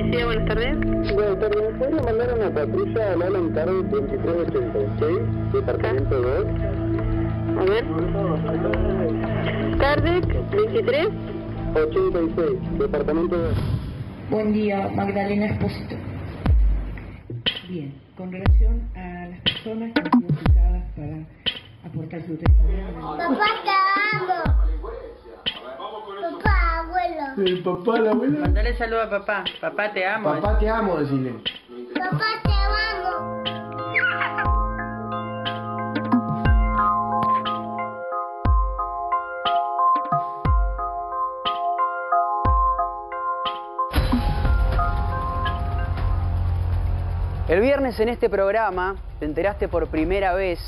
policía, buenas tardes. Buenas tardes, ¿me podría mandar una patrulla al Alan Carlos 2386, departamento 2? A ver. Tardes, 23. 86, departamento 2. Buen día, Magdalena Espósito. Bien, con relación a las personas que han sido citadas para aportar su testimonio. Papá, te amo. Papá, abuelo. ¿El papá, la abuela? Mandale saludo a papá. Papá, te amo. Papá, te amo, decirle. Papá, te amo. El viernes en este programa te enteraste por primera vez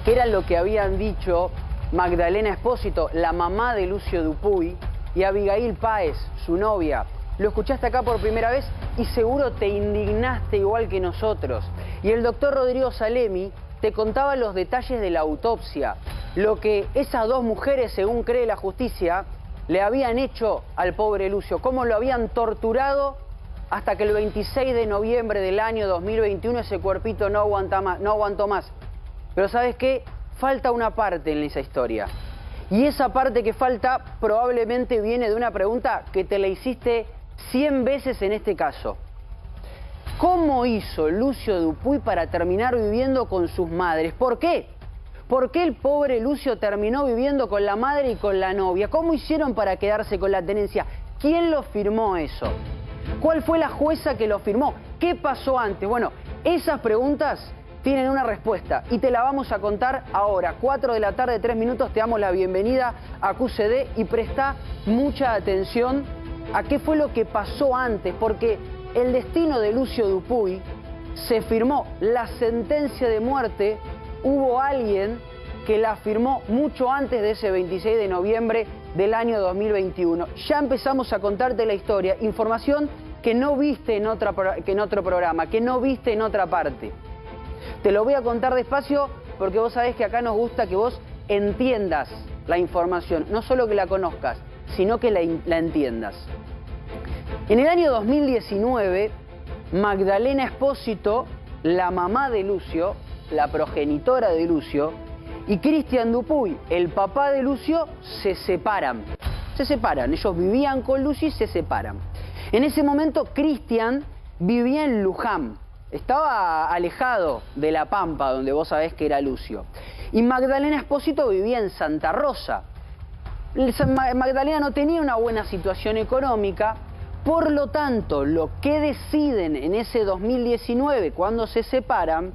que era lo que habían dicho Magdalena Espósito, la mamá de Lucio Dupuy, y Abigail Páez, su novia. Lo escuchaste acá por primera vez y seguro te indignaste igual que nosotros. Y el doctor Rodrigo Salemi te contaba los detalles de la autopsia, lo que esas dos mujeres, según cree la justicia, le habían hecho al pobre Lucio, cómo lo habían torturado hasta que el 26 de noviembre del año 2021 ese cuerpito no aguantó más. Pero ¿sabes qué? Falta una parte en esa historia. Y esa parte que falta probablemente viene de una pregunta que te la hiciste 100 veces en este caso. ¿Cómo hizo Lucio Dupuy para terminar viviendo con sus madres? ¿Por qué? ¿Por qué el pobre Lucio terminó viviendo con la madre y con la novia? ¿Cómo hicieron para quedarse con la tenencia? ¿Quién lo firmó eso? ¿Cuál fue la jueza que lo firmó? ¿Qué pasó antes? Bueno, esas preguntas tienen una respuesta y te la vamos a contar ahora. 4 de la tarde, 3 minutos, te damos la bienvenida a QCD y presta mucha atención a qué fue lo que pasó antes, porque el destino de Lucio Dupuy se firmó, la sentencia de muerte, hubo alguien que la firmó mucho antes de ese 26 de noviembre del año 2021. Ya empezamos a contarte la historia, información que no viste en otro programa, que no viste en otra parte. Te lo voy a contar despacio porque vos sabés que acá nos gusta que vos entiendas la información, no solo que la conozcas, sino que la entiendas. En el año 2019, Magdalena Espósito, la mamá de Lucio, la progenitora de Lucio, y Cristian Dupuy, el papá de Lucio, se separan. Ellos vivían con Lucio y se separan. En ese momento, Cristian vivía en Luján. Estaba alejado de La Pampa, donde vos sabés que era Lucio. Y Magdalena Espósito vivía en Santa Rosa. Magdalena no tenía una buena situación económica, por lo tanto, lo que deciden en ese 2019, cuando se separan,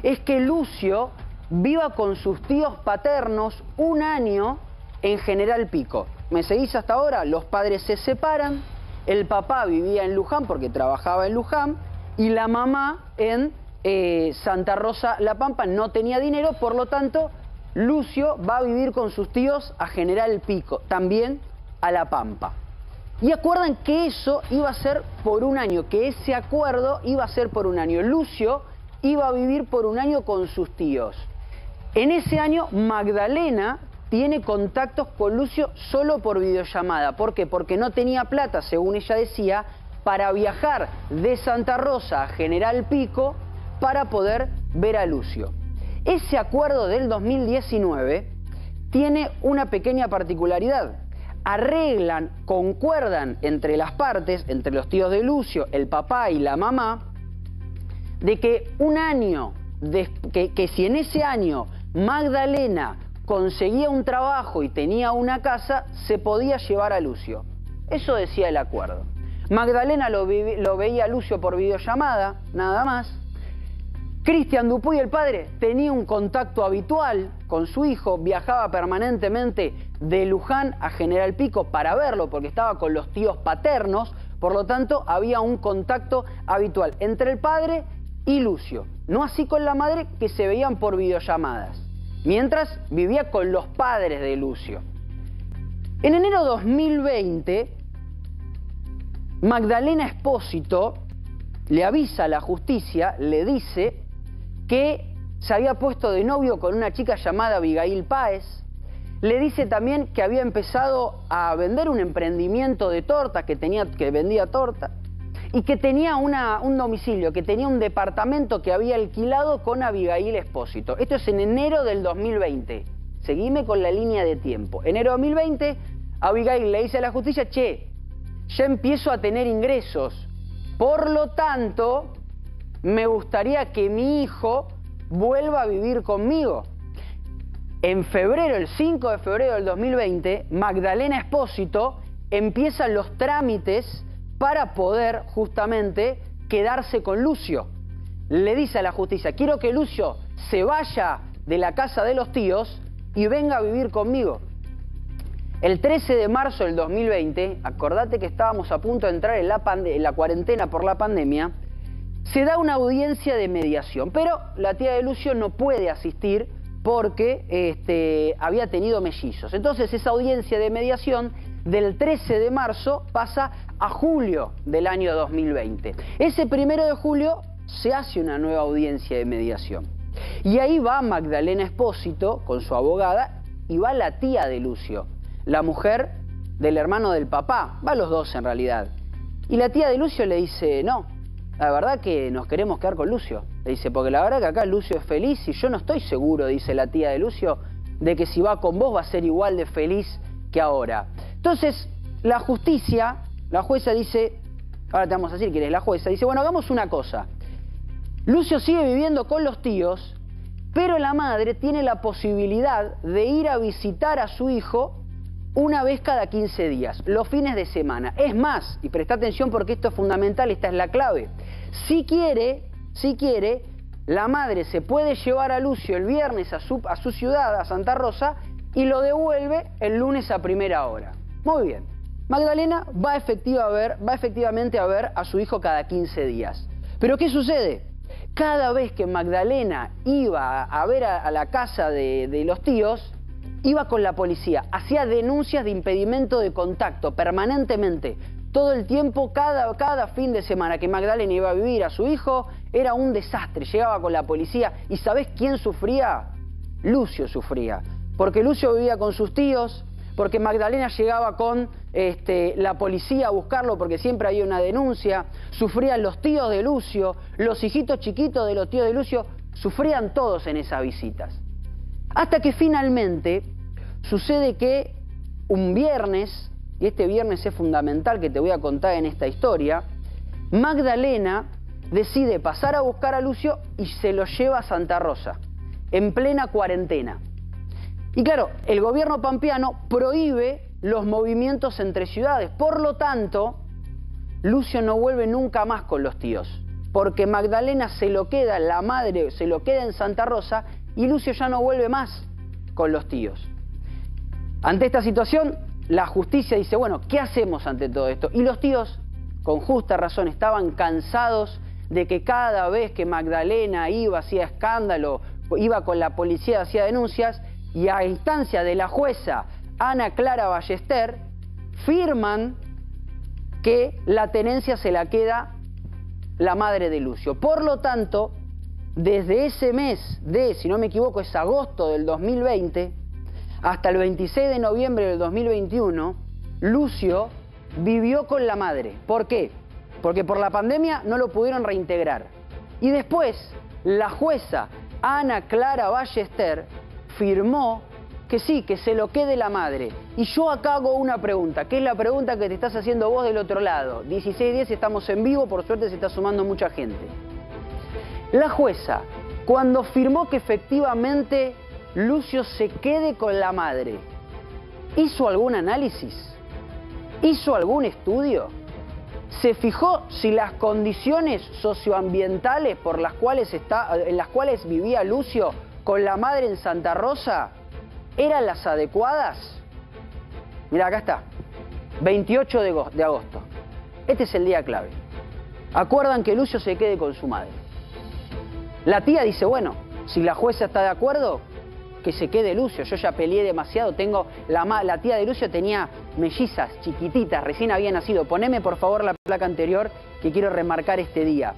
es que Lucio viva con sus tíos paternos un año en General Pico. ¿Me seguís hasta ahora? Los padres se separan, el papá vivía en Luján porque trabajaba en Luján, y la mamá en Santa Rosa, La Pampa, no tenía dinero, por lo tanto, Lucio va a vivir con sus tíos a General Pico, también a La Pampa. Y acuerdan que eso iba a ser por un año, que ese acuerdo iba a ser por un año. Lucio iba a vivir por un año con sus tíos. En ese año, Magdalena tiene contactos con Lucio solo por videollamada. ¿Por qué? Porque no tenía plata, según ella decía, para viajar de Santa Rosa a General Pico para poder ver a Lucio. Ese acuerdo del 2019 tiene una pequeña particularidad. Arreglan, concuerdan entre las partes, entre los tíos de Lucio, el papá y la mamá, de que un año, que si en ese año Magdalena conseguía un trabajo y tenía una casa, se podía llevar a Lucio. Eso decía el acuerdo. Magdalena lo veía a Lucio por videollamada, nada más. Cristian Dupuy, el padre, tenía un contacto habitual con su hijo, viajaba permanentemente de Luján a General Pico para verlo porque estaba con los tíos paternos, por lo tanto había un contacto habitual entre el padre y Lucio. No así con la madre, que se veían por videollamadas, mientras vivía con los padres de Lucio. En enero 2020, Magdalena Espósito le avisa a la justicia, le dice que se había puesto de novio con una chica llamada Abigail Páez. Le dice también que había empezado a vender un emprendimiento de tortas, que vendía torta. y que tenía un domicilio, que tenía un departamento que había alquilado con Abigail Espósito. Esto es en enero del 2020. Seguime con la línea de tiempo. Enero de 2020, Abigail le dice a la justicia, che, ya empiezo a tener ingresos, por lo tanto, me gustaría que mi hijo vuelva a vivir conmigo. En febrero, el 5 de febrero del 2020, Magdalena Espósito empieza los trámites para poder justamente quedarse con Lucio. Le dice a la justicia, quiero que Lucio se vaya de la casa de los tíos y venga a vivir conmigo. El 13 de marzo del 2020, acordate que estábamos a punto de entrar en la cuarentena por la pandemia, se da una audiencia de mediación, pero la tía de Lucio no puede asistir porque había tenido mellizos. Entonces esa audiencia de mediación del 13 de marzo pasa a julio del año 2020. Ese 1 de julio se hace una nueva audiencia de mediación. Y ahí va Magdalena Espósito con su abogada y va la tía de Lucio, la mujer del hermano del papá, va los dos en realidad. Y la tía de Lucio le dice, no, la verdad que nos queremos quedar con Lucio. Le dice, porque la verdad que acá Lucio es feliz y yo no estoy seguro, dice la tía de Lucio, de que si va con vos va a ser igual de feliz que ahora. Entonces, la justicia, la jueza dice, ahora te vamos a decir quién es la jueza, dice, bueno, hagamos una cosa. Lucio sigue viviendo con los tíos, pero la madre tiene la posibilidad de ir a visitar a su hijo una vez cada 15 días, los fines de semana. Es más, y presta atención porque esto es fundamental, esta es la clave. Si quiere, la madre se puede llevar a Lucio el viernes a su ciudad, a Santa Rosa, y lo devuelve el lunes a primera hora. Muy bien. Magdalena va efectivamente a ver a su hijo cada 15 días. Pero ¿qué sucede? Cada vez que Magdalena iba a ver a la casa de los tíos, iba con la policía, hacía denuncias de impedimento de contacto permanentemente. Todo el tiempo, cada fin de semana que Magdalena iba a vivir a su hijo, era un desastre. Llegaba con la policía y ¿sabés quién sufría? Lucio sufría. Porque Lucio vivía con sus tíos, porque Magdalena llegaba con la policía a buscarlo porque siempre había una denuncia. Sufrían los tíos de Lucio, los hijitos chiquitos de los tíos de Lucio, sufrían todos en esas visitas. Hasta que finalmente sucede que un viernes, y este viernes es fundamental que te voy a contar en esta historia, Magdalena decide pasar a buscar a Lucio y se lo lleva a Santa Rosa, en plena cuarentena. Y claro, el gobierno pampeano prohíbe los movimientos entre ciudades, por lo tanto, Lucio no vuelve nunca más con los tíos, porque Magdalena se lo queda, la madre se lo queda en Santa Rosa y Lucio ya no vuelve más con los tíos. Ante esta situación, la justicia dice, bueno, ¿qué hacemos ante todo esto? Y los tíos, con justa razón, estaban cansados de que cada vez que Magdalena iba, hacía escándalo, iba con la policía, hacía denuncias, y a instancia de la jueza Ana Clara Ballester, firman que la tenencia se la queda la madre de Lucio. Por lo tanto, desde ese mes de, si no me equivoco, es agosto del 2020, hasta el 26 de noviembre del 2021, Lucio vivió con la madre. ¿Por qué? Porque por la pandemia no lo pudieron reintegrar. Y después, la jueza Ana Clara Ballester firmó que sí, que se lo quede la madre. Y yo acá hago una pregunta, que es la pregunta que te estás haciendo vos del otro lado. 16:10, estamos en vivo, por suerte se está sumando mucha gente. La jueza, cuando firmó que efectivamente Lucio se quede con la madre, ¿hizo algún análisis? ¿Hizo algún estudio? ¿Se fijó si las condiciones socioambientales por en las cuales vivía Lucio con la madre en Santa Rosa eran las adecuadas? Mirá, acá está, 28 de agosto. Este es el día clave. Acuerdan que Lucio se quede con su madre. La tía dice, bueno, si la jueza está de acuerdo, que se quede Lucio. Yo ya peleé demasiado, la tía de Lucio tenía mellizas chiquititas, recién había nacido. Poneme por favor la placa anterior que quiero remarcar este día,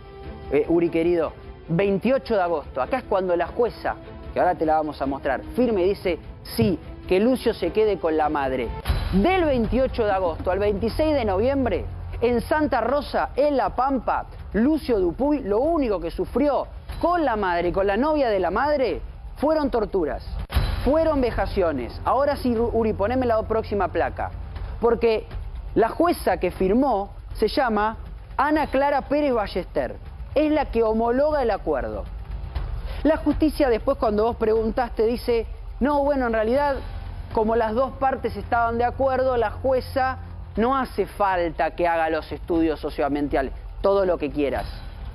Uri querido. 28 de agosto, acá es cuando la jueza, que ahora te la vamos a mostrar, firme y dice, sí, que Lucio se quede con la madre. Del 28 de agosto al 26 de noviembre En Santa Rosa, en La Pampa, Lucio Dupuy lo único que sufrió con la madre y con la novia de la madre fueron torturas, fueron vejaciones. Ahora sí, Uri, poneme la próxima placa. Porque la jueza que firmó se llama Ana Clara Pérez Ballester. Es la que homologa el acuerdo. La justicia después, cuando vos preguntaste, dice, no, bueno, en realidad, como las dos partes estaban de acuerdo, la jueza no hace falta que haga los estudios socioambientales, todo lo que quieras.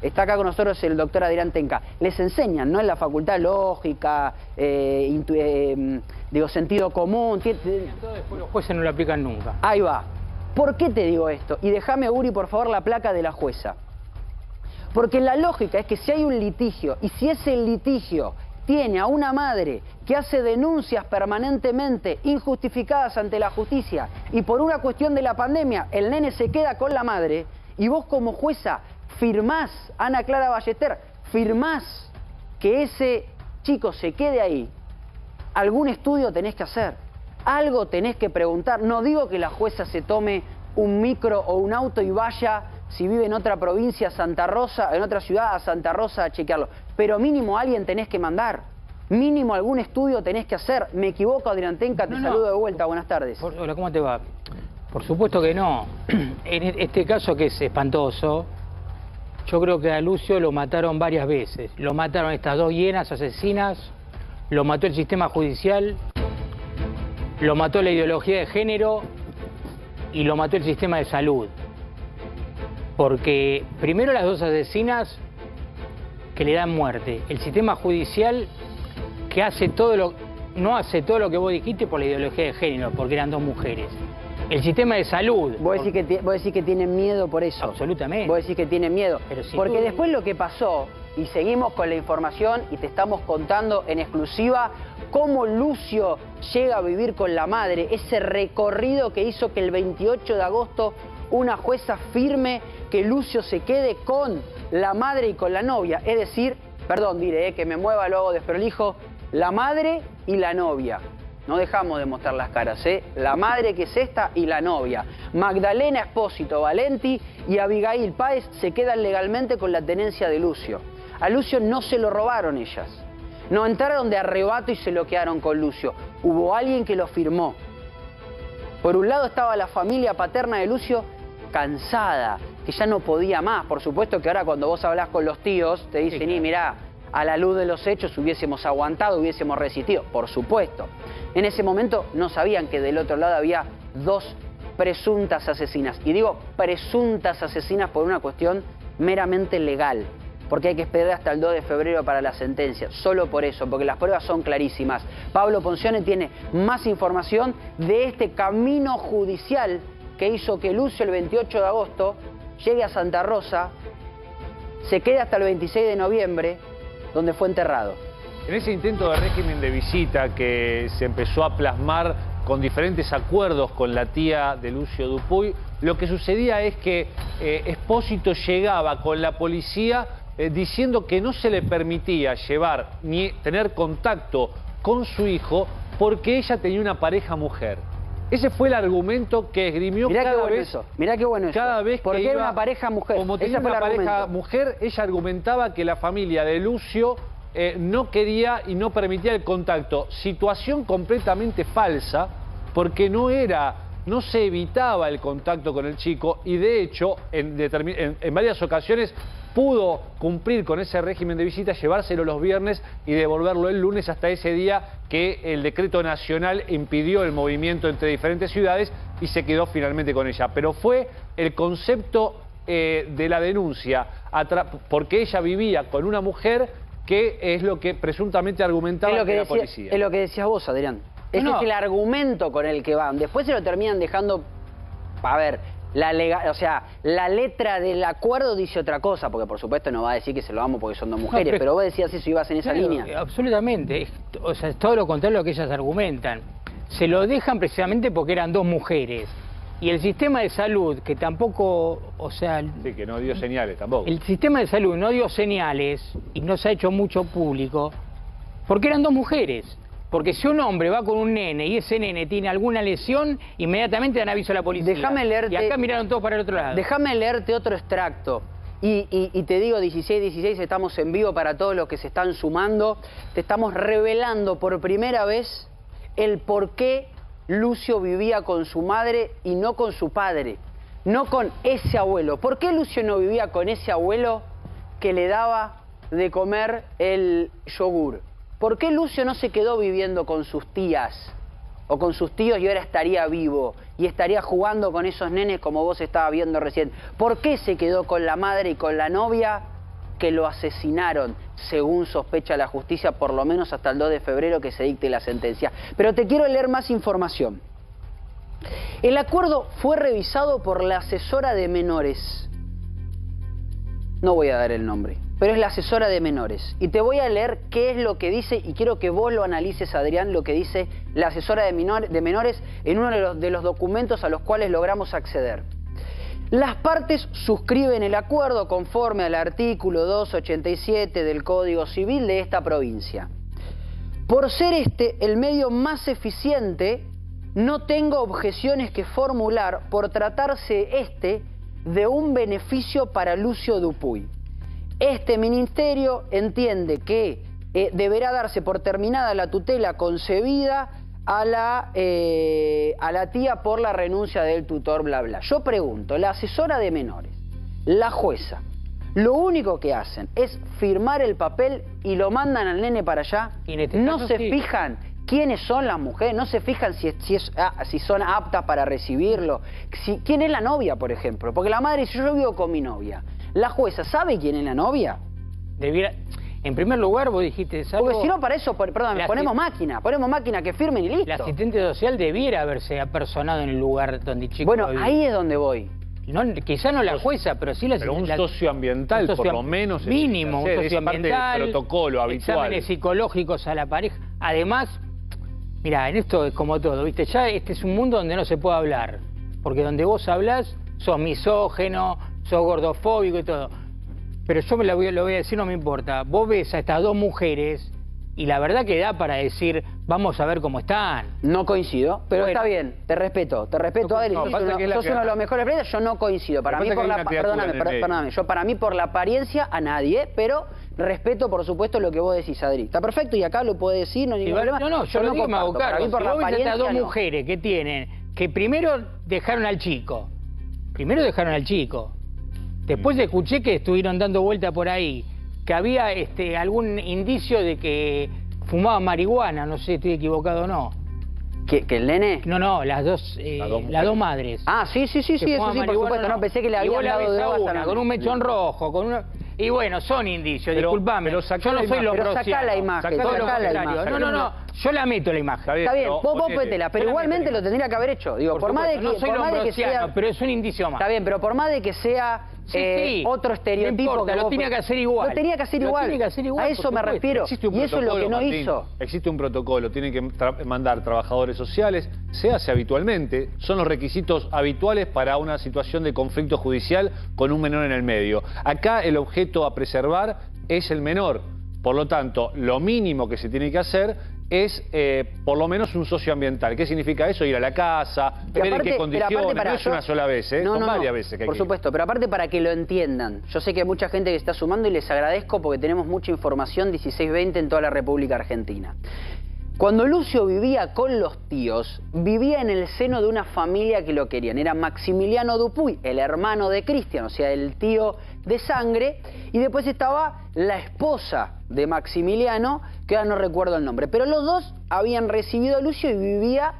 Está acá con nosotros el doctor Adrián Tenca. Les enseñan, ¿no? En la facultad lógica, digo, sentido común. Después los jueces no lo aplican nunca. Ahí va. ¿Por qué te digo esto? Y déjame, Uri, por favor, la placa de la jueza. Porque la lógica es que si hay un litigio, y si ese litigio tiene a una madre que hace denuncias permanentemente injustificadas ante la justicia, y por una cuestión de la pandemia el nene se queda con la madre, y vos como jueza firmás, Ana Clara Ballester, firmás que ese chico se quede ahí, algún estudio tenés que hacer, algo tenés que preguntar. No digo que la jueza se tome un micro o un auto y vaya, si vive en otra provincia, Santa Rosa, en otra ciudad, a Santa Rosa a chequearlo, pero mínimo alguien tenés que mandar, mínimo algún estudio tenés que hacer. ¿Me equivoco, Adrián Tenca? Te saludo de vuelta, buenas tardes. Hola, ¿cómo te va? Por supuesto que no. En este caso, que es espantoso, yo creo que a Lucio lo mataron varias veces. Lo mataron estas dos hienas asesinas, lo mató el sistema judicial, lo mató la ideología de género y lo mató el sistema de salud. Porque primero las dos asesinas que le dan muerte, el sistema judicial que hace todo lo, no hace todo lo que vos dijiste por la ideología de género, porque eran dos mujeres. El sistema de salud. Vos decís que tienen miedo por eso. Absolutamente. Vos decís que tienen miedo. Pero si porque tú... después lo que pasó, y seguimos con la información y te estamos contando en exclusiva cómo Lucio llega a vivir con la madre, ese recorrido que hizo que el 28 de agosto una jueza firme que Lucio se quede con la madre y con la novia. Es decir, perdón, diré, que me mueva luego desprolijo, la madre y la novia. No dejamos de mostrar las caras, la madre que es esta y la novia. Magdalena Espósito Valenti y Abigail Páez se quedan legalmente con la tenencia de Lucio. A Lucio no se lo robaron ellas. No entraron de arrebato y se lo quedaron con Lucio. Hubo alguien que lo firmó. Por un lado estaba la familia paterna de Lucio cansada, que ya no podía más. Por supuesto que ahora cuando vos hablás con los tíos te dicen, y mirá, a la luz de los hechos hubiésemos aguantado, hubiésemos resistido. Por supuesto. En ese momento no sabían que del otro lado había dos presuntas asesinas. Y digo presuntas asesinas por una cuestión meramente legal. Porque hay que esperar hasta el 2 de febrero para la sentencia. Solo por eso, porque las pruebas son clarísimas. Pablo Poncione tiene más información de este camino judicial que hizo que Lucio el 28 de agosto llegue a Santa Rosa, se quede hasta el 26 de noviembre, donde fue enterrado. En ese intento de régimen de visita que se empezó a plasmar con diferentes acuerdos con la tía de Lucio Dupuy, lo que sucedía es que Espósito llegaba con la policía diciendo que no se le permitía llevar ni tener contacto con su hijo porque ella tenía una pareja mujer. Ese fue el argumento que esgrimió cada vez. Mirá qué bueno eso. Cada vez porque que era iba, una pareja mujer. Como tenía una pareja mujer, ella argumentaba que la familia de Lucio no quería y no permitía el contacto. Situación completamente falsa, porque no se evitaba el contacto con el chico y de hecho en varias ocasiones pudo cumplir con ese régimen de visita, llevárselo los viernes y devolverlo el lunes hasta ese día que el decreto nacional impidió el movimiento entre diferentes ciudades y se quedó finalmente con ella. Pero fue el concepto de la denuncia, porque ella vivía con una mujer que es lo que presuntamente argumentaba la policía. Es lo que decías vos, Adrián. Ese es el argumento con el que van. Después se lo terminan dejando, a ver, la letra del acuerdo dice otra cosa, porque por supuesto no va a decir que se lo amo porque son dos mujeres, pero vos decías eso, ibas en esa línea. Absolutamente, o sea, es todo lo contrario a lo que ellas argumentan. Se lo dejan precisamente porque eran dos mujeres. Y el sistema de salud, que tampoco, o sea... Sí, que no dio señales tampoco. El sistema de salud no dio señales y no se ha hecho mucho público porque eran dos mujeres. Porque si un hombre va con un nene y ese nene tiene alguna lesión, inmediatamente dan aviso a la policía. Déjame leerte. Y acá miraron todos para el otro lado. Déjame leerte otro extracto. Y te digo, 16, estamos en vivo para todos los que se están sumando. Te estamos revelando por primera vez el por qué Lucio vivía con su madre y no con su padre. No con ese abuelo. ¿Por qué Lucio no vivía con ese abuelo que le daba de comer el yogur? ¿Por qué Lucio no se quedó viviendo con sus tías o con sus tíos y ahora estaría vivo y estaría jugando con esos nenes como vos estabas viendo recién? ¿Por qué se quedó con la madre y con la novia que lo asesinaron, según sospecha la justicia, por lo menos hasta el 2 de febrero que se dicte la sentencia? Pero te quiero leer más información. El acuerdo fue revisado por la asesora de menores. No voy a dar el nombre, pero es la asesora de menores. Y te voy a leer qué es lo que dice, y quiero que vos lo analices, Adrián, lo que dice la asesora de menores en uno de los documentos a los cuales logramos acceder. Las partes suscriben el acuerdo conforme al artículo 287 del Código Civil de esta provincia. Por ser este el medio más eficiente, no tengo objeciones que formular por tratarse de un beneficio para Lucio Dupuy. Este ministerio entiende que deberá darse por terminada la tutela concebida a la tía por la renuncia del tutor, bla, bla. Yo pregunto, la asesora de menores, la jueza, lo único que hacen es firmar el papel y lo mandan al nene para allá. No se fijan quiénes son las mujeres, no se fijan si son aptas para recibirlo. ¿Quién es la novia, por ejemplo? Porque la madre dice, yo vivo con mi novia. ¿La jueza sabe quién es la novia? En primer lugar, vos dijiste algo... Porque si no, para eso, perdón, ponemos máquina que firmen y listo. La asistente social debiera haberse apersonado en el lugar donde chico Bueno, vivía. ahí es donde voy. No, quizá no la jueza, pero sí la... Pero un socioambiental, por lo menos. Mínimo, un socioambiental. Es parte del protocolo habitual. Exámenes psicológicos a la pareja. Además, mira, en esto es como todo, ¿viste? Ya este es un mundo donde no se puede hablar. Porque donde vos hablás, sos misógeno, sos gordofóbico y todo. Pero yo lo voy a decir, no me importa. Vos ves a estas dos mujeres y la verdad que da para decir, vamos a ver cómo están. No coincido, pero bueno, está bien, te respeto, Adri. Sos uno de los mejores periodistas, yo no coincido. Para mí por la, perdóname, yo para mí por la apariencia a nadie, pero respeto por supuesto lo que vos decís, Adri. Está perfecto y acá lo puedo decir, no hay ningún problema. No, yo no digo me hago cargo. Para mí por si la vos ves a apariencia estas dos mujeres que primero dejaron al chico. Después escuché que estuvieron dando vuelta por ahí, que había algún indicio de que fumaba marihuana, no sé si estoy equivocado o no. ¿Que el nene? No, las dos madres. Ah, sí, eso sí, por supuesto. No, pensé que le habían dado drogas con un mechón rojo, con una... Y bueno, son indicios, disculpame. Yo no soy Pero sacá la imagen, No, yo la meto la imagen. Está bien, vos métela, pero igualmente lo tendría que haber hecho. Digo, por más de que sea... pero es un indicio más. Está bien, pero por más de que sea otro estereotipo... No importa, lo tenía que hacer igual. Lo tenía que hacer igual. A eso me refiero. Y eso es lo que no hizo. Existe un protocolo, tienen que mandar trabajadores sociales, se hace habitualmente, son los requisitos habituales para una situación de conflicto judicial con un menor en el medio. Acá el objeto a preservar es el menor. Por lo tanto, lo mínimo que se tiene que hacer es por lo menos un socioambiental. ¿Qué significa eso? Ir a la casa, ver en qué condiciones. No es una sola vez, son varias veces que hay por supuesto, pero aparte para que lo entiendan. Yo sé que hay mucha gente que está sumando y les agradezco porque tenemos mucha información 16-20 en toda la República Argentina. Cuando Lucio vivía con los tíos, vivía en el seno de una familia que lo querían. Era Maximiliano Dupuy, el hermano de Cristian, o sea, el tío de sangre. Y después estaba la esposa de Maximiliano, que ahora no recuerdo el nombre. Pero los dos habían recibido a Lucio y vivía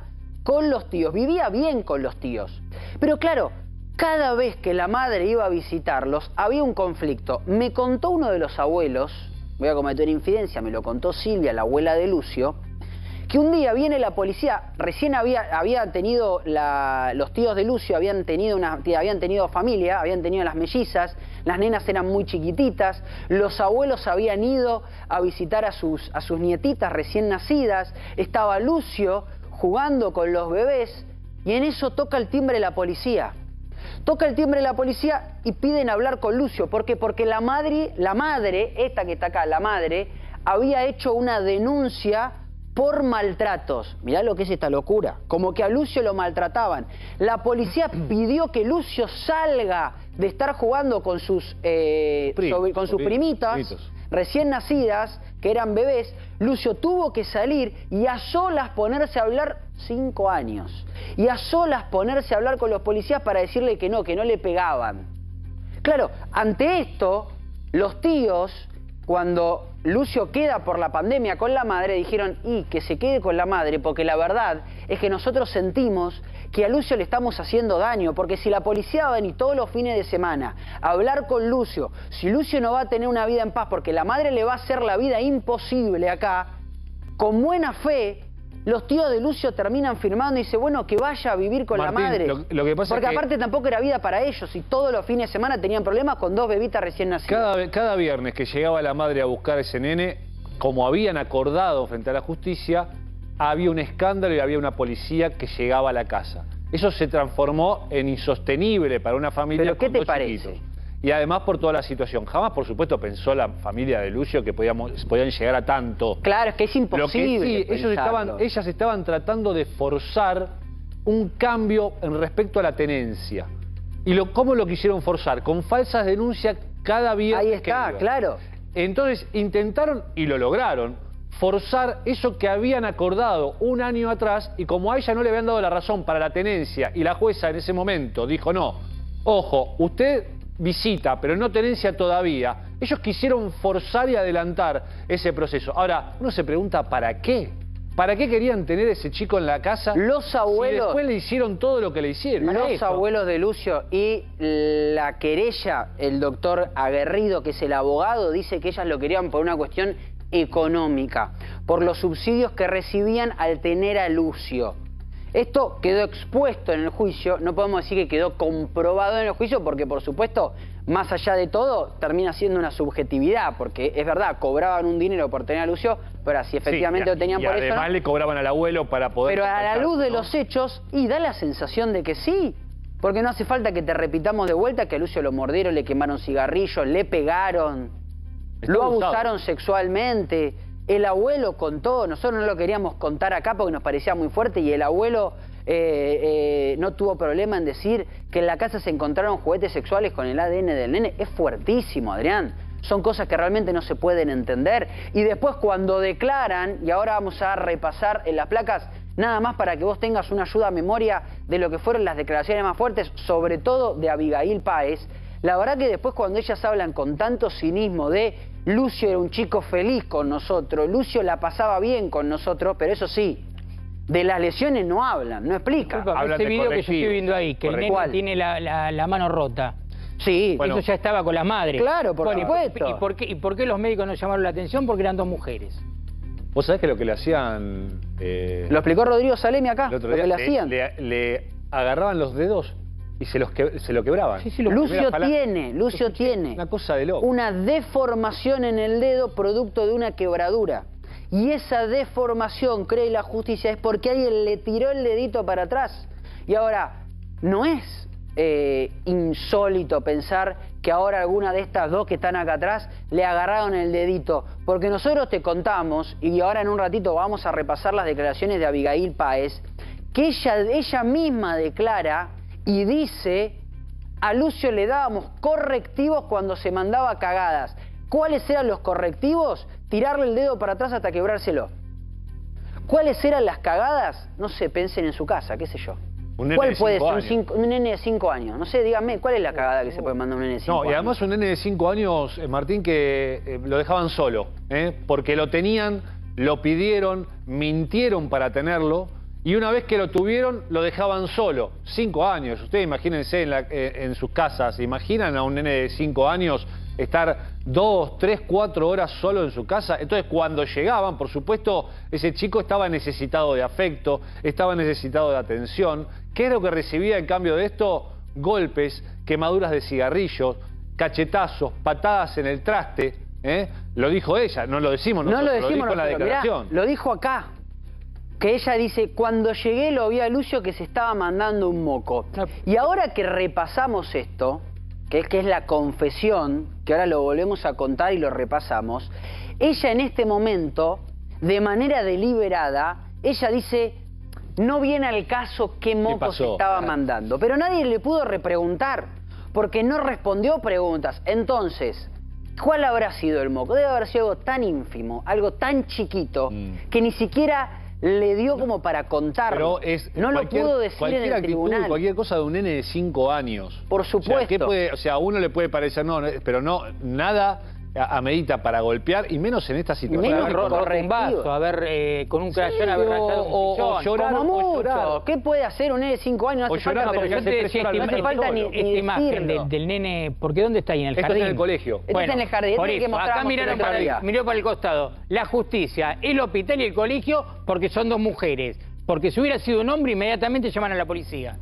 con los tíos. Vivía bien con los tíos. Pero claro, cada vez que la madre iba a visitarlos, había un conflicto. Me contó uno de los abuelos, voy a cometer infidencia, me lo contó Silvia, la abuela de Lucio, que un día viene la policía, recién había tenido, los tíos de Lucio habían tenido familia, habían tenido las mellizas, las nenas eran muy chiquititas, los abuelos habían ido a visitar a sus nietitas recién nacidas, estaba Lucio jugando con los bebés y en eso toca el timbre la policía. Toca el timbre la policía y piden hablar con Lucio. ¿Por qué? Porque la madre, esta que está acá, la madre, había hecho una denuncia por maltratos. Mirá lo que es esta locura. Como que a Lucio lo maltrataban. La policía pidió que Lucio salga de estar jugando con sus, primitas recién nacidas, que eran bebés. Lucio tuvo que salir y a solas ponerse a hablar 5 años. Y a solas ponerse a hablar con los policías para decirle que no le pegaban. Claro, ante esto, los tíos, cuando Lucio queda por la pandemia con la madre, dijeron, que se quede con la madre, porque la verdad es que nosotros sentimos que a Lucio le estamos haciendo daño, porque si la policía va a venir todos los fines de semana a hablar con Lucio, si Lucio no va a tener una vida en paz, porque la madre le va a hacer la vida imposible acá, con buena fe, los tíos de Lucio terminan firmando y dicen, bueno, que vaya a vivir con Martín, la madre. lo que pasa porque es que aparte tampoco era vida para ellos y todos los fines de semana tenían problemas con 2 bebitas recién nacidas. Cada viernes que llegaba la madre a buscar a ese nene, como habían acordado frente a la justicia, había un escándalo y había una policía que llegaba a la casa. Eso se transformó en insostenible para una familia. ¿Pero qué con te 2 parece? chiquitos. Y además por toda la situación. Jamás, por supuesto, pensó la familia de Lucio que podían llegar a tanto. Claro, es que es imposible. Lo que sí, ellas estaban tratando de forzar un cambio en respecto a la tenencia. ¿Y cómo lo quisieron forzar? Con falsas denuncias cada viernes. Ahí está, claro. Entonces intentaron, y lo lograron, forzar eso que habían acordado un año atrás, y como a ella no le habían dado la razón para la tenencia, y la jueza en ese momento dijo, no, ojo, usted visita, pero no tenencia todavía. Ellos quisieron forzar y adelantar ese proceso. Ahora, uno se pregunta, ¿para qué? ¿Para qué querían tener ese chico en la casa? Los abuelos... Si después le hicieron todo lo que le hicieron. Los abuelos de Lucio y la querella, el doctor Aguerrido, que es el abogado, dice que ellas lo querían por una cuestión económica, por los subsidios que recibían al tener a Lucio. Esto quedó expuesto en el juicio, no podemos decir que quedó comprobado en el juicio porque, por supuesto, más allá de todo, termina siendo una subjetividad, porque es verdad, cobraban un dinero por tener a Lucio, pero si efectivamente lo tenían por eso... Y además le cobraban al abuelo para poder... Pero a la luz de los hechos, y da la sensación de que sí, porque no hace falta que te repitamos de vuelta que a Lucio lo mordieron, le quemaron cigarrillos, le pegaron, lo abusaron sexualmente... El abuelo contó, nosotros no lo queríamos contar acá porque nos parecía muy fuerte y el abuelo no tuvo problema en decir que en la casa se encontraron juguetes sexuales con el ADN del nene. Es fuertísimo, Adrián. Son cosas que realmente no se pueden entender. Y después cuando declaran, y ahora vamos a repasar en las placas, nada más para que vos tengas una ayuda a memoria de lo que fueron las declaraciones más fuertes, sobre todo de Abigail Páez. La verdad que después cuando ellas hablan con tanto cinismo de Lucio era un chico feliz con nosotros, Lucio la pasaba bien con nosotros, pero eso sí, de las lesiones no hablan, no explican. Este video que yo estoy viendo ahí, que el nene tiene la mano rota. Sí. Bueno, eso ya estaba con las madres. Claro, por supuesto. ¿Y por qué los médicos no llamaron la atención? Porque eran 2 mujeres. ¿Vos sabés que lo que le hacían... Lo explicó Rodrigo Salemi acá, el otro lo día, que le hacían. Le agarraban los dedos y se lo quebraban. Sí, Lucio tiene una cosa de loco. Una deformación en el dedo producto de una quebradura. Y esa deformación, cree la justicia, es porque alguien le tiró el dedito para atrás. Y ahora, no es insólito pensar que ahora alguna de estas 2 que están acá atrás le agarraron el dedito. Porque nosotros te contamos, y ahora en un ratito vamos a repasar las declaraciones de Abigail Páez, que ella misma declara y dice, a Lucio le dábamos correctivos cuando se mandaba cagadas. ¿Cuáles eran los correctivos? Tirarle el dedo para atrás hasta quebrárselo. ¿Cuáles eran las cagadas? No sé, pensen en su casa, qué sé yo. ¿Cuál puede ser un nene de 5 años? No sé, díganme, ¿cuál es la cagada que se puede mandar un nene de 5 años? No, y además un nene de 5 años, Martín, que lo dejaban solo, porque lo tenían, lo pidieron, mintieron para tenerlo, y una vez que lo tuvieron, lo dejaban solo. 5 años. Ustedes imagínense en sus casas, ¿imaginan a un nene de 5 años estar 2, 3, 4 horas solo en su casa? Entonces, cuando llegaban, por supuesto, ese chico estaba necesitado de afecto, estaba necesitado de atención. ¿Qué es lo que recibía en cambio de esto? Golpes, quemaduras de cigarrillos, cachetazos, patadas en el traste. Lo dijo ella, no lo decimos nosotros, no lo decimos en la declaración. Mirá, lo dijo acá. Que ella dice, cuando llegué lo vi a Lucio que se estaba mandando un moco. Y ahora que repasamos esto, que es la confesión, que ahora lo volvemos a contar y lo repasamos, ella en este momento de manera deliberada, ella dice, no viene al caso qué mocos estaba mandando. Pero nadie le pudo repreguntar, porque no respondió preguntas. Entonces, ¿cuál habrá sido el moco? Debe haber sido algo tan ínfimo, algo tan chiquito, que ni siquiera le dio como para contarlo. Pero es no lo pudo decir en el tribunal. Cualquier cosa de un nene de 5 años. Por supuesto. O sea, a uno le puede parecer, no, pero no, nada amerita para golpear, y menos en esta situación. Menos roto un vaso, con un crayón haber rayado un o llorar, como o mucho. llorar. ¿Qué puede hacer un nene de 5 años? No hace falta, porque pero ya se expresó no hace falta ni esta imagen decirlo. del nene, porque ¿dónde está ahí? En el Esto jardín. es en el colegio. Esto está en el jardín. Por Este que eso, acá mostramos miraron el otro día. miró para el costado. La justicia, el hospital y el colegio, porque son dos mujeres. Porque si hubiera sido un hombre, inmediatamente llaman a la policía.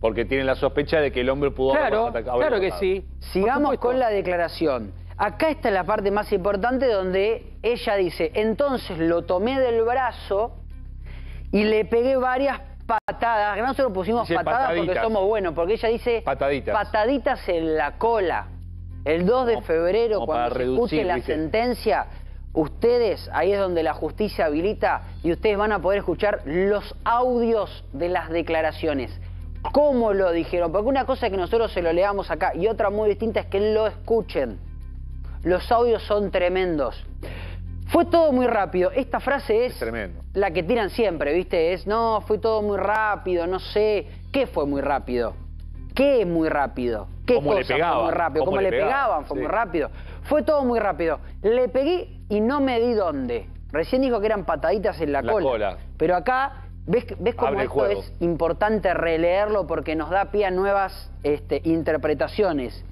Porque tienen la sospecha de que el hombre pudo Claro, haber claro que sí. Sigamos con la declaración. Acá está la parte más importante donde ella dice, entonces lo tomé del brazo y le pegué varias patadas. Nosotros pusimos Dice patadas porque pataditas. somos buenos, porque ella dice pataditas en la cola. El 2 de febrero, cuando se escuche la sentencia, ustedes, ahí es donde la justicia habilita y ustedes van a poder escuchar los audios de las declaraciones. ¿Cómo lo dijeron? Porque una cosa es que nosotros se lo leamos acá y otra muy distinta es que lo escuchen. Los audios son tremendos. Fue todo muy rápido. Esta frase es tremendo. La que tiran siempre, ¿viste? Es, no, fue todo muy rápido, no sé. ¿Qué fue muy rápido? ¿Qué es muy rápido? ¿Qué ¿Cómo le cosa pegaban? fue muy rápido? ¿Cómo le pegaban? Fue muy rápido. Fue todo muy rápido. Le pegué y no me di dónde. Recién dijo que eran pataditas en la cola. Pero acá, ¿ves cómo esto es importante releerlo? Porque nos da pie a nuevas interpretaciones.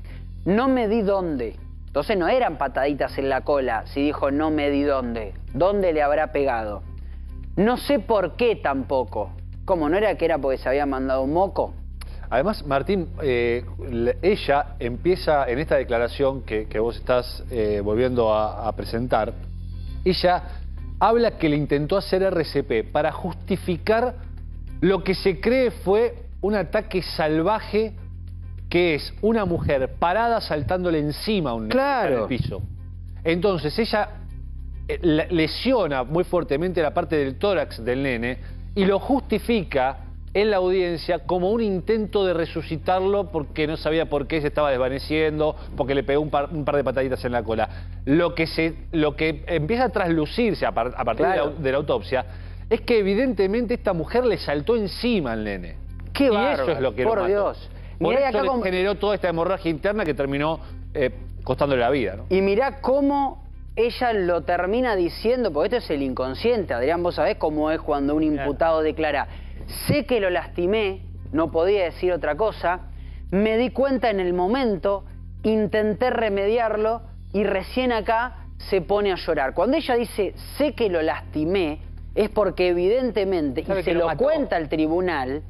No me di dónde. Entonces no eran pataditas en la cola, si dijo no me di dónde. ¿Dónde le habrá pegado? No sé por qué tampoco. ¿Cómo? ¿No era que era porque se había mandado un moco? Además, Martín, ella empieza en esta declaración que vos estás volviendo a presentar, ella habla que le intentó hacer RCP para justificar lo que se cree fue un ataque salvaje, que es una mujer parada saltándole encima a un nene en el piso. Entonces ella lesiona muy fuertemente la parte del tórax del nene y lo justifica en la audiencia como un intento de resucitarlo porque no sabía por qué se estaba desvaneciendo, porque le pegó un par de pataditas en la cola. Lo que empieza a traslucirse a partir de la autopsia es que evidentemente esta mujer le saltó encima al nene. ¡Qué bárbaro! Eso es lo que por lo mató. Dios. Por Mirá eso acá le generó toda esta hemorragia interna que terminó costándole la vida, ¿no? Y mirá cómo ella lo termina diciendo, porque esto es el inconsciente, Adrián, vos sabés cómo es cuando un imputado declara, sé que lo lastimé, no podía decir otra cosa, me di cuenta en el momento, intenté remediarlo y recién acá se pone a llorar. Cuando ella dice, sé que lo lastimé, es porque evidentemente, y se lo cuenta al tribunal,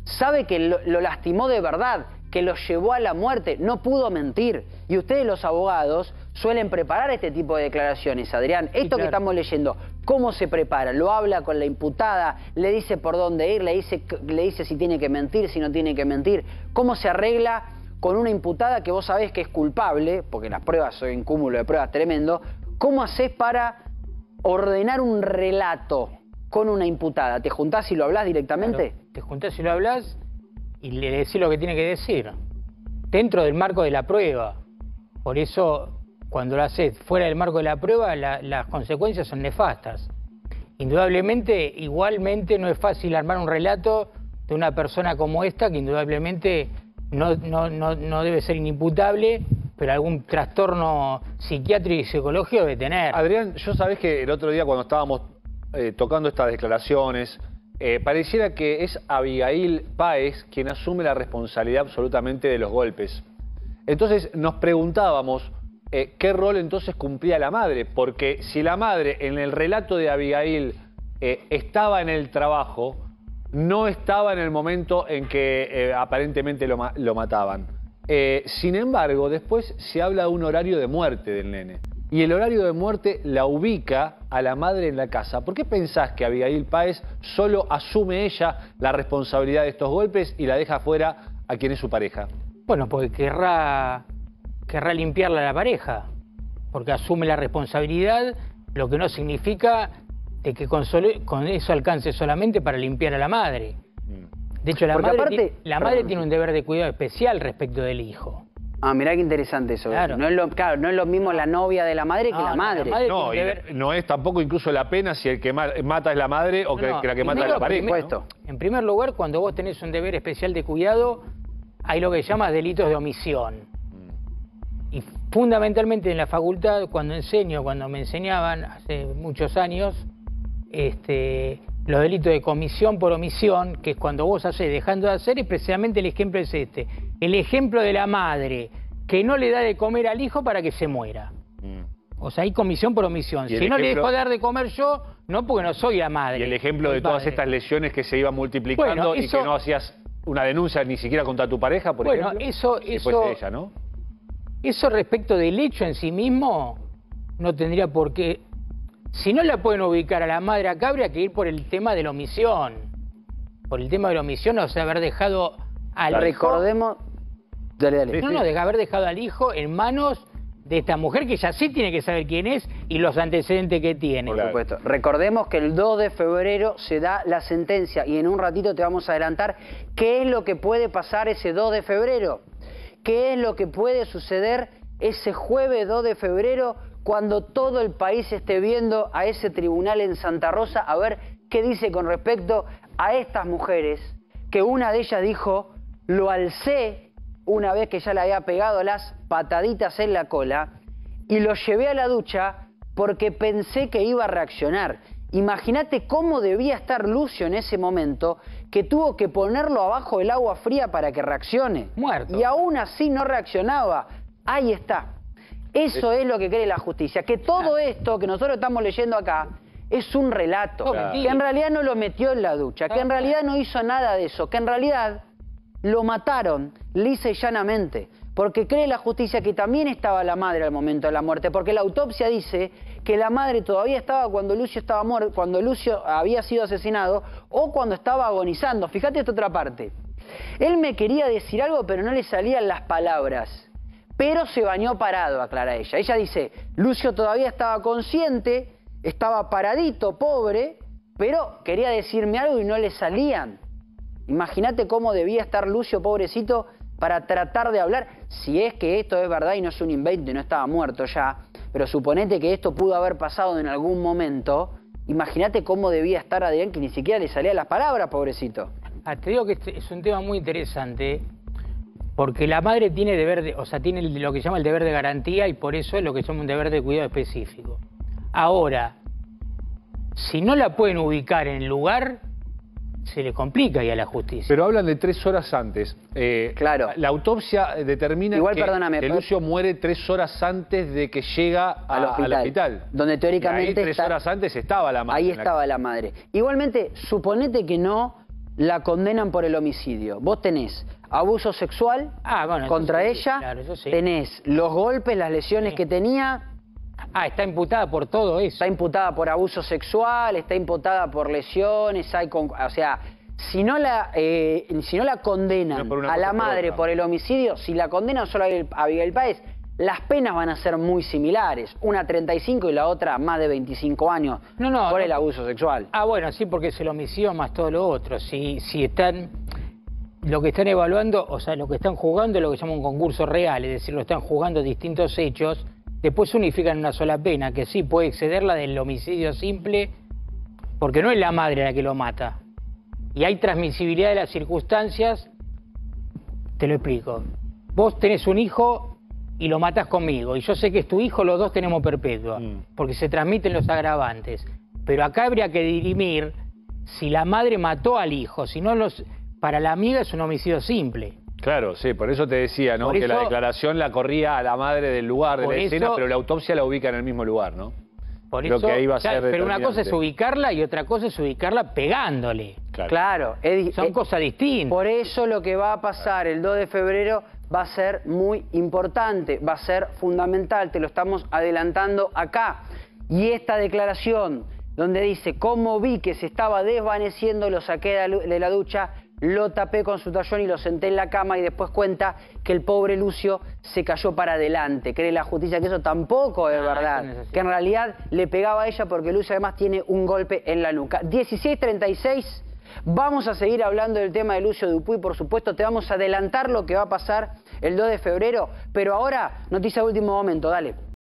sabe que lo lastimó de verdad, que lo llevó a la muerte, no pudo mentir. Y ustedes los abogados suelen preparar este tipo de declaraciones, Adrián. Esto que estamos leyendo, ¿cómo se prepara? Lo habla con la imputada, le dice por dónde ir, le dice si tiene que mentir, si no tiene que mentir. ¿Cómo se arregla con una imputada que vos sabés que es culpable, porque las pruebas son un cúmulo de pruebas tremendo? ¿Cómo hacés para ordenar un relato con una imputada? ¿Te juntás y lo hablás directamente? Claro, te juntás y lo hablás y le decís lo que tiene que decir, dentro del marco de la prueba. Por eso, cuando lo haces fuera del marco de la prueba, las consecuencias son nefastas. Indudablemente, igualmente no es fácil armar un relato de una persona como esta, que indudablemente no debe ser inimputable, pero algún trastorno psiquiátrico y psicológico debe tener. Adrián, yo sabés que el otro día cuando estábamos tocando estas declaraciones, pareciera que es Abigail Páez quien asume la responsabilidad absolutamente de los golpes. Entonces nos preguntábamos qué rol entonces cumplía la madre, porque si la madre en el relato de Abigail estaba en el trabajo, no estaba en el momento en que aparentemente lo mataban. Sin embargo, después se habla de un horario de muerte del nene. Y el horario de muerte la ubica a la madre en la casa. ¿Por qué pensás que Abigail Páez solo asume ella la responsabilidad de estos golpes y la deja fuera a quien es su pareja? Bueno, porque querrá limpiarla a la pareja, porque asume la responsabilidad, lo que no significa de que con eso alcance solamente para limpiar a la madre. De hecho, la Porque madre, aparte- la madre perdón. tiene un deber de cuidado especial respecto del hijo. Ah, mirá qué interesante eso. Claro. No es lo mismo la novia de la madre que No, la no, madre. la madre- No, tiene y un deber- no es tampoco incluso la pena si el que mata es la madre o que, No, que la que mata es primero, la pareja. por ¿no? supuesto. En primer lugar, cuando vos tenés un deber especial de cuidado, hay lo que se llama delitos de omisión. Y fundamentalmente en la facultad, cuando me enseñaban hace muchos años, los delitos de comisión por omisión, que es cuando vos hacés dejando de hacer, y precisamente el ejemplo es este. El ejemplo de la madre que no le da de comer al hijo para que se muera. O sea, hay comisión por omisión. Y el Si no le ejemplo- dejo de dar de comer yo, no porque no soy la madre. Y el ejemplo de el todas padre. estas lesiones que se iban multiplicando Bueno, y eso- que no hacías una denuncia ni siquiera contra tu pareja, por Bueno, ejemplo. eso- Si fuese eso- ella, ¿no? Eso respecto del hecho en sí mismo, no tendría por qué... Si no la pueden ubicar a la madre acá, habría que ir por el tema de la omisión. Por el tema de la omisión, o sea, haber dejado al hijo... Recordemos... Dale, dale. No, de haber dejado al hijo en manos de esta mujer que ya sí tiene que saber quién es y los antecedentes que tiene. Por supuesto. Recordemos que el 2 de febrero se da la sentencia y en un ratito te vamos a adelantar qué es lo que puede pasar ese 2 de febrero. ¿Qué es lo que puede suceder ese jueves 2 de febrero cuando todo el país esté viendo a ese tribunal en Santa Rosa a ver qué dice con respecto a estas mujeres? Que una de ellas dijo, lo alcé una vez que ya le había pegado las pataditas en la cola y lo llevé a la ducha porque pensé que iba a reaccionar. Imagínate cómo debía estar Lucio en ese momento, que tuvo que ponerlo abajo del agua fría para que reaccione. Muerto. Y aún así no reaccionaba. Ahí está. Eso es lo que cree la justicia. Que todo esto que nosotros estamos leyendo acá es un relato. Claro. Que en realidad no lo metió en la ducha. Que en realidad no hizo nada de eso. Que en realidad lo mataron lisa y llanamente. Porque cree la justicia que también estaba la madre al momento de la muerte. Porque la autopsia dice que la madre todavía estaba cuando Lucio estaba muerto, cuando Lucio había sido asesinado o cuando estaba agonizando. Fíjate esta otra parte. Él me quería decir algo, pero no le salían las palabras. Pero se bañó parado, aclara ella. Ella dice, Lucio todavía estaba consciente, estaba paradito, pobre, pero quería decirme algo y no le salían. Imagínate cómo debía estar Lucio, pobrecito, para tratar de hablar, si es que esto es verdad y no es un invento y no estaba muerto ya, pero suponete que esto pudo haber pasado en algún momento, imagínate cómo debía estar Adrián, que ni siquiera le salían las palabras, pobrecito. Te digo que este es un tema muy interesante, porque la madre tiene tiene lo que se llama el deber de garantía y por eso es lo que se llama un deber de cuidado específico. Ahora, si no la pueden ubicar en el lugar, se le complica ahí a la justicia. Pero hablan de 3 horas antes. Claro. La autopsia determina Igual, que, perdóname, que Lucio muere 3 horas antes de que llega Al hospital, donde teóricamente Y ahí 3 está- horas antes estaba la madre. Ahí en la estaba la madre. Igualmente, suponete que no la condenan por el homicidio. Vos tenés abuso sexual Bueno, contra eso sí, ella, claro, eso sí. tenés los golpes, las lesiones Sí. que tenía, Está imputada por todo eso. está imputada por abuso sexual, está imputada por lesiones, o sea, si no la condenan No por una a la cosa, por madre otra. por el homicidio, si la condenan solo a Abigail Páez, las penas van a ser muy similares. Una 35 y la otra más de 25 años por el abuso sexual. Bueno, sí, porque es el homicidio más todo lo otro. Si están... Lo que están evaluando, o sea, lo que están jugando es lo que se llama un concurso real, es decir, lo están jugando distintos hechos, después se unifican en una sola pena, que sí puede exceder la del homicidio simple, porque no es la madre la que lo mata. Y hay transmisibilidad de las circunstancias, te lo explico. Vos tenés un hijo y lo matás conmigo, y yo sé que es tu hijo, los dos tenemos perpetua, porque se transmiten los agravantes. Pero acá habría que dirimir si la madre mató al hijo, si no para la amiga es un homicidio simple. Claro, sí, por eso te decía, ¿no? Por Que la eso- declaración la corría a la madre del lugar, de Por la escena, eso- pero la autopsia la ubica en el mismo lugar, ¿no? Por Creo eso, que ahí va a claro, ser pero una cosa es determinante. ubicarla y otra cosa es ubicarla pegándole. Claro, Son cosas distintas. Por eso lo que va a pasar el 2 de febrero va a ser muy importante, va a ser fundamental, te lo estamos adelantando acá. Y esta declaración donde dice, cómo vi que se estaba desvaneciendo, lo saqué de la ducha, lo tapé con su tallón y lo senté en la cama, y después cuenta que el pobre Lucio se cayó para adelante. Cree la justicia que eso tampoco es verdad, que en realidad le pegaba a ella porque Lucio además tiene un golpe en la nuca. 16:36, vamos a seguir hablando del tema de Lucio Dupuy, por supuesto, te vamos a adelantar lo que va a pasar el 2 de febrero, pero ahora, noticia de último momento, dale.